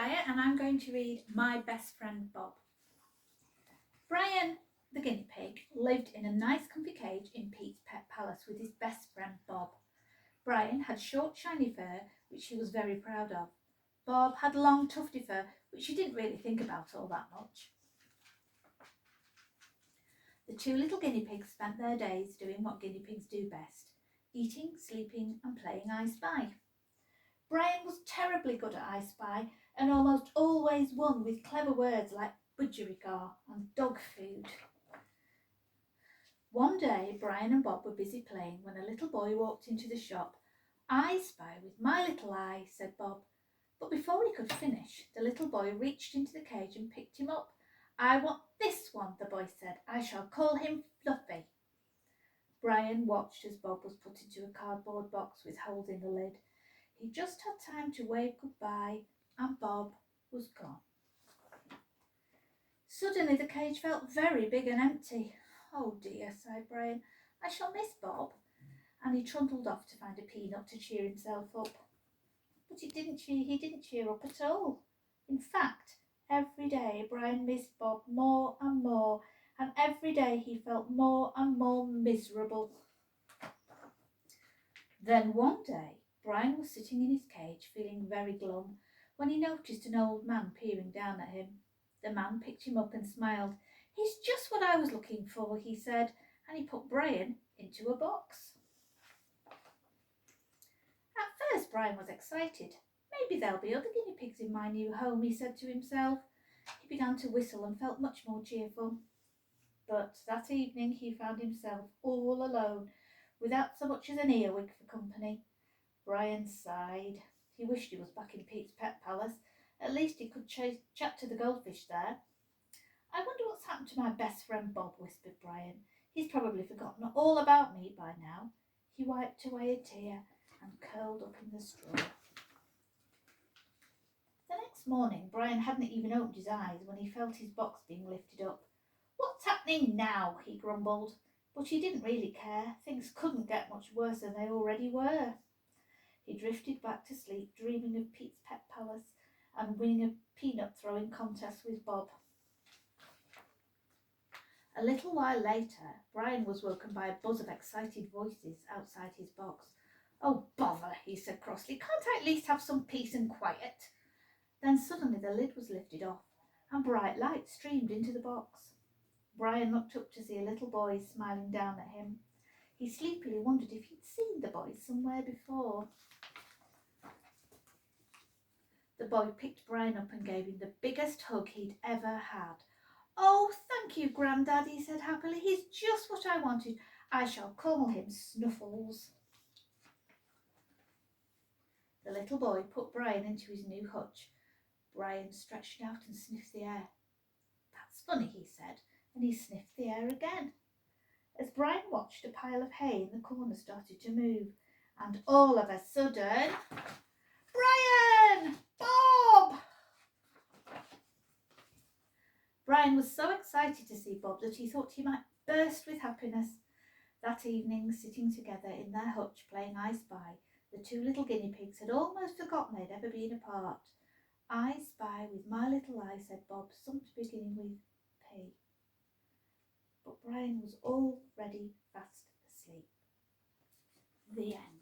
Dyer and I'm going to read My Best Friend Bob. Brian, the guinea pig, lived in a nice comfy cage in Pete's pet palace with his best friend Bob. Brian had short shiny fur which he was very proud of. Bob had long tufty fur which he didn't really think about all that much. The two little guinea pigs spent their days doing what guinea pigs do best: eating, sleeping and playing I Spy. Brian was terribly good at I Spy and almost always won with clever words like budgerigar and dog food. One day Brian and Bob were busy playing when a little boy walked into the shop. "I spy with my little eye," said Bob. But before he could finish, the little boy reached into the cage and picked him up. "I want this one," the boy said. "I shall call him Fluffy." Brian watched as Bob was put into a cardboard box with holes in the lid. He just had time to wave goodbye and Bob was gone. Suddenly the cage felt very big and empty. "Oh dear," sighed Brian, "I shall miss Bob." And he trundled off to find a peanut to cheer himself up. But he didn't cheer up at all. In fact, every day Brian missed Bob more and more, and every day he felt more and more miserable. Then one day Brian was sitting in his cage feeling very glum when he noticed an old man peering down at him. The man picked him up and smiled. "He's just what I was looking for," he said, and he put Brian into a box. At first Brian was excited. "Maybe there'll be other guinea pigs in my new home," he said to himself. He began to whistle and felt much more cheerful. But that evening he found himself all alone, without so much as an earwig for company. Brian sighed. He wished he was back in Pete's pet palace. At least he could chat to the goldfish there. "I wonder what's happened to my best friend Bob," whispered Brian. "He's probably forgotten all about me by now." He wiped away a tear and curled up in the straw. The next morning Brian hadn't even opened his eyes when he felt his box being lifted up. "What's happening now?" he grumbled. But he didn't really care. Things couldn't get much worse than they already were. He drifted back to sleep, dreaming of Pete's pet palace and winning a peanut throwing contest with Bob. A little while later, Brian was woken by a buzz of excited voices outside his box. "Oh, bother," he said crossly. "Can't I at least have some peace and quiet?" Then suddenly the lid was lifted off and bright light streamed into the box. Brian looked up to see a little boy smiling down at him. He sleepily wondered if he'd seen the boy somewhere before. The boy picked Brian up and gave him the biggest hug he'd ever had. "Oh, thank you, Grandad," he said happily. "He's just what I wanted. I shall call him Snuffles." The little boy put Brian into his new hutch. Brian stretched out and sniffed the air. "That's funny," he said, and he sniffed the air again. As Brian watched, a pile of hay in the corner started to move, and all of a sudden, "Brian! Bob!" Brian was so excited to see Bob that he thought he might burst with happiness. That evening, sitting together in their hutch playing I Spy, the two little guinea pigs had almost forgotten they'd ever been apart. "I spy with my little eye," said Bob, something beginning with P. But Brian was already fast asleep. The end.